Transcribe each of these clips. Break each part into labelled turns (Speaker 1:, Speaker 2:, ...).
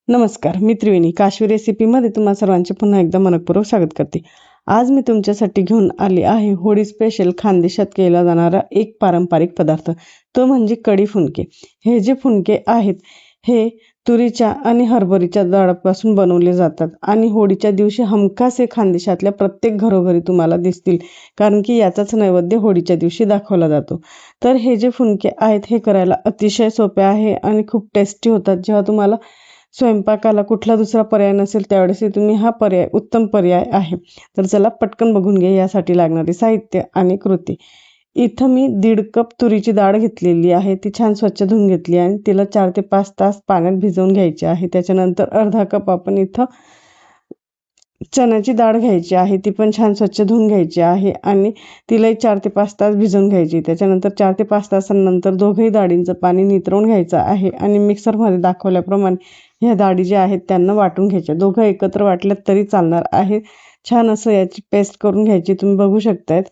Speaker 1: नमस्कार, मी त्रिवेणी काश्वी रेसिपीमध्ये तुम्हा सर्वांचे पुन्हा एकदा मनपूर्वक स्वागत करते। आज मी तुमच्यासाठी घेऊन आली आहे होळी स्पेशल खानदेशात केला जाणारा एक पारंपरिक पदार्थ, तो म्हणजे कढी फुनके। हे जे फुनके आहेत हे तुरीच्या आणि हरभऱ्याच्या डाळापासून बनवले जातात आणि होळीच्या दिवशी हमखास हे खानदेशातल्या प्रत्येक घरोघरी तुम्हाला दिसतील, कारण की याचाच नैवेद्य होळीच्या दिवशी दाखवला जातो। तर हे जे फुनके आहेत हे करायला अतिशय सोपे आहे आणि खूप टेस्टी होतात। जेव्हा तुम्हाला स्वयंपाकाला कुठला दुसरा पर्याय नसेल त्यावेळेस तुम्ही हा पर्याय उत्तम पर्याय आहे। तर चला पटकन बघून घ्या यासाठी लागणारे साहित्य आणि कृती। इथं मी 1.5 कप तुरीची डाळ घेतलेली आहे, ती छान स्वच्छ धुवून घेतली आणि तिला 4 ते 5 तास पाण्यात भिजवून घ्यायची आहे। त्याच्यानंतर अर्धा कप आपण इथं चण्याची डाळ घ्यायची आहे, ती पण छान स्वच्छ धुवून घ्यायची आहे आणि तिलाही 4 ते 5 तास भिजवून घ्यायची। त्याच्यानंतर 4 ते 5 तासांनंतर दोघंही डाळींचं पाणी नितळून घ्यायचं आहे आणि मिक्सरमध्ये दाखवल्याप्रमाणे ह्या डाळी ज्या आहेत त्यांना वाटून घ्यायच्या। दोघं एकत्र वाटल्यात तरी चालणार आहे। छान असं याची पेस्ट करून घ्यायची, तुम्ही बघू शकतायत।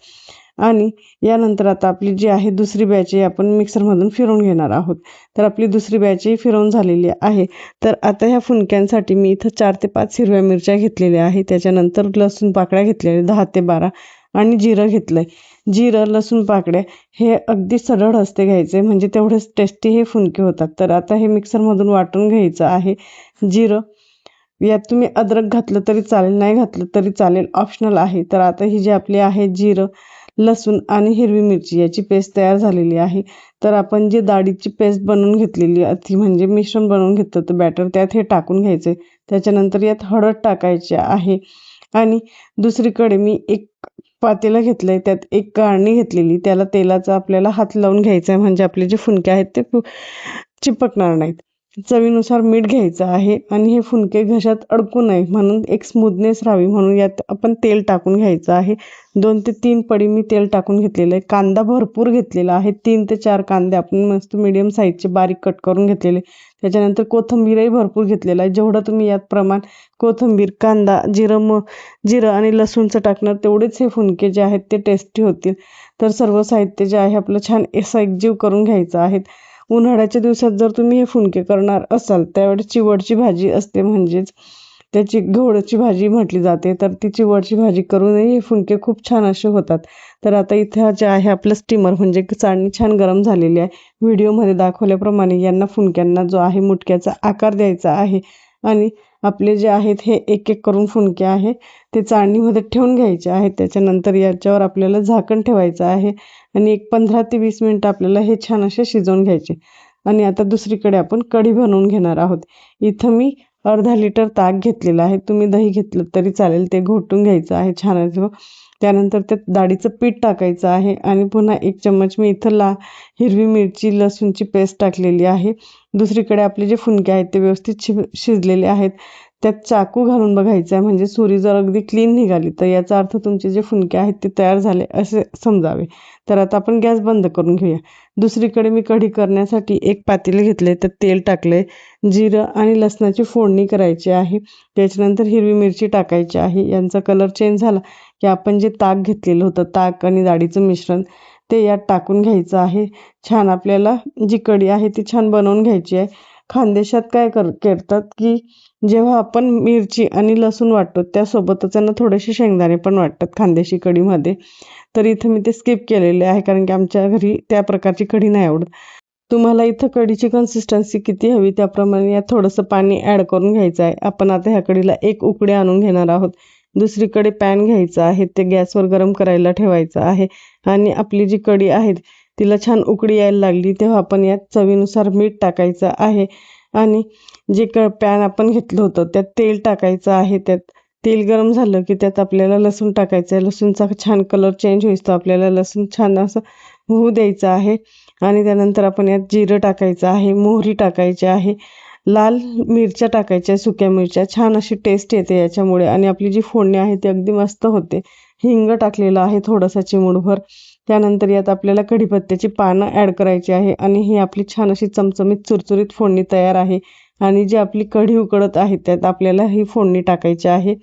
Speaker 1: आणि यानंतर आता आपली जी आहे दुसरी बॅच आपण मिक्सरमधून फिरवून घेणार आहोत। तर आपली दुसरी बॅचही फिरवून झालेली आहे। तर आता ह्या फुनक्यांसाठी मी इथं 4 ते 5 हिरव्या मिरच्या घेतलेल्या आहे, त्याच्यानंतर लसूण पाकळ्या घेतलेल्या 10 ते 12 आणि जिरं घेतलंय। जिरं, लसूण पाकळ्या हे अगदी सरळ हस्ते घ्यायचे, म्हणजे तेवढेच टेस्टी हे फुनके होतात। तर आता हे मिक्सरमधून वाटून घ्यायचं आहे। जिरं, यात तुम्ही अद्रक घातलं तरी चालेल, नाही घातलं तरी चालेल, ऑप्शनल आहे। तर आता ही जी आपली आहे जिरं, लसूण आणि हिरवी मिरची याची पेस्ट तयार झालेली आहे। तर आपण जी डाळीची पेस्ट बनवून घेतलेली ती म्हणजे मिश्रण बनवून घेतलं तर बॅटर त्यात हे टाकून घ्यायचे। त्याच्यानंतर यात हळद टाकायची आहे आणि दुसरीकडे मी एक पातेलं घेतलंय, त्यात एक गाळणी घेतलेली, त्याला तेलाचा आपल्याला हात लावून घ्यायचा आहे, म्हणजे आपले जे फुनके आहेत ते चिपकणार नाहीत। चवीनुसार मीठ घ्यायचं आहे आणि हे फुनके घशात अडकू नये म्हणून एक स्मूथनेस राहावी म्हणून यात आपण तेल टाकून घ्यायचं आहे। 2 ते 3 पडी मी तेल टाकून घेतलेलं आहे। कांदा भरपूर घेतलेला आहे, 3 ते 4 कांदे आपण मस्त मीडियम साईजचे बारीक कट करून घेतलेले। त्याच्यानंतर कोथिंबीरही भरपूर घेतलेला आहे। जेवढं तुम्ही यात प्रमाण कोथिंबीर, कांदा, जिरं आणि लसूणचं टाकणार तेवढेच हे फुनके जे आहेत ते टेस्टी होतील। तर सर्व साहित्य जे आहे आपलं छान असं एकजीव करून घ्यायचं आहे। उन्हाळ्याच्या दिवसात जर तुम्ही हे फुनके करणार असाल त्यावेळेस चिवडची भाजी असते, म्हणजेच त्याची घोडची भाजी म्हटली जाते, तर ती चिवडची भाजी करूनही हे फुनके खूप छान असे होतात। तर आता इथे जे आहे आपलं स्टीमर म्हणजे चाळणी छान गरम झालेली आहे। व्हिडिओमध्ये दाखवल्याप्रमाणे यांना फुनक्यांना जो आहे मुटक्याचा आकार द्यायचा आहे आणि आपले जे आहेत हे एक एक करून फुनके आहे ते चाळणीमध्ये ठेवून घ्यायचे आहेत। त्याच्यानंतर याच्यावर आपल्याला झाकण ठेवायचं आहे आणि एक 15 ते 20 मिनिटं आपल्याला हे छान असे शिजवून घ्यायचे। आणि आता दुसरीकडे आपण कढी बनवून घेणार आहोत। इथं मी अर्धा लिटर ताक घेतलेलं आहे, तुम्ही दही घेतलं तरी चालेल, ते घोटून घ्यायचं आहे छान असं। त्यानंतर त्यात डाळीचं पीठ टाकायचं आहे आणि पुन्हा 1 चम्मच मी इथं हिरवी मिरची, लसूणची पेस्ट टाकलेली आहे। दुसरीकडे आपले जे फुनके आहेत ते व्यवस्थित शिजलेले आहेत। त्यात चाकू घालून बघायचं आहे, म्हणजे सुरी जर अगदी क्लीन निघाली तर याचा अर्थ तुमचे जे फुनके आहेत ते तयार झाले असे समजावे। तर आता आपण गॅस बंद करून घेऊया। दुसरीकडे मी कढी करण्यासाठी एक पातेले घेतले, तर तेल टाकले, जिरं आणि लसणाची फोडणी करायची आहे। त्याच्यानंतर हिरवी मिरची टाकायची आहे। यांचा कलर चेंज झाला की आपण जे ताक घेतलेलं होतं, ताक आणि डाळीचं मिश्रण ते यात टाकून घ्यायचं आहे। छान आपल्याला जी कढी आहे ती छान बनवून घ्यायची आहे। खानदेशात काय करतात की जेव्हा आपण मिरची आणि लसूण वाटतो त्यासोबतच त्यांना थोडेसे शेंगदाणे पण वाटतात खानदेशी कढीमध्ये। तर इथं मी ते स्किप केलेले आहे, कारण की आमच्या घरी त्या प्रकारची कढी नाही आवडत। तुम्हाला इथं कढीची कन्सिस्टन्सी किती हवी त्याप्रमाणे यात थोडंसं पाणी ॲड करून घ्यायचं आहे। आपण आता ह्या कढीला एक उकळी आणून घेणार आहोत। दुसरीकडे पॅन घ्यायचा आहे, ते गॅसवर गरम करायला ठेवायचं आहे आणि आपली जी कढी आहे तिला छान उकळी यायला लागली तेव्हा आपण यात चवीनुसार मीठ टाकायचं आहे आणि जे पॅन आपण घेतलं होतं त्यात तेल टाकायचं आहे। त्यात तेल गरम झालं की त्यात आपल्याला लसूण टाकायचं आहे। लसूणचा छान कलर चेंज होईस्तो आपल्याला लसूण छान असं होऊ द्यायचं आहे आणि त्यानंतर आपण यात जिरं टाकायचं आहे, मोहरी टाकायची आहे, लाल मिरच्या टाकायच्या, सुक्या मिरच्या, छान अशी टेस्ट येते याच्यामुळे आणि आपली जी फोडणी आहे ती अगदी मस्त होते। हिंग टाकलेलं आहे थोडासा चिमूटभर। त्यानंतर यात आपल्याला कढीपत्त्याची पानं ॲड करायची आहे आणि ही आपली छान अशी चमचमीत चुरचुरीत फोडणी तयार आहे। आणि जी आपली कढी उकळत आहे त्यात आपल्याला ही फोडणी टाकायची आहे।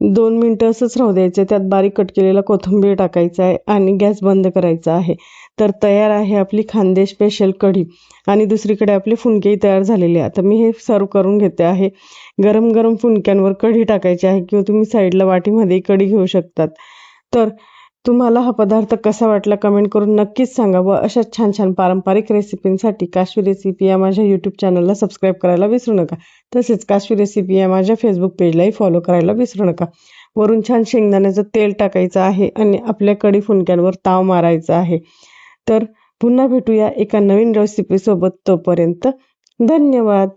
Speaker 1: 2 मिनिटं असंच राहू द्यायचं. त्यात बारीक कट केलेला कोथिंबीर टाकायचा आहे आणि गॅस बंद करायचा आहे. तर तयार आहे आपली खानदेश स्पेशल कढी. आणि दुसरीकडे आपले फुनकेही तयार झालेले आहे. आता मी हे सर्व करून घेते आहे. गरम गरम फुनक्यांवर कढी टाकायची आहे किंवा तुम्ही साईडला वाटीमध्ये कढी घेऊ शकतात. तर तुम्हाला हा पदार्थ कसा वाटला कमेंट करून नक्कीच सांगा व अशाच छान छान पारंपरिक रेसिपींसाठी काश्वी रेसिपी या माझ्या यूट्यूब चॅनलला सबस्क्राईब करायला विसरू नका. तसेच काश्वी रेसिपी या माझ्या फेसबुक पेजलाही फॉलो करायला विसरू नका. वरून छान शेंगदाण्याचं तेल टाकायचं आहे आणि आपल्या कढी फुनक्यांवर ताव मारायचा आहे. तर पुन्हा भेटूया एका नवीन रेसिपीसोबत. तोपर्यंत धन्यवाद.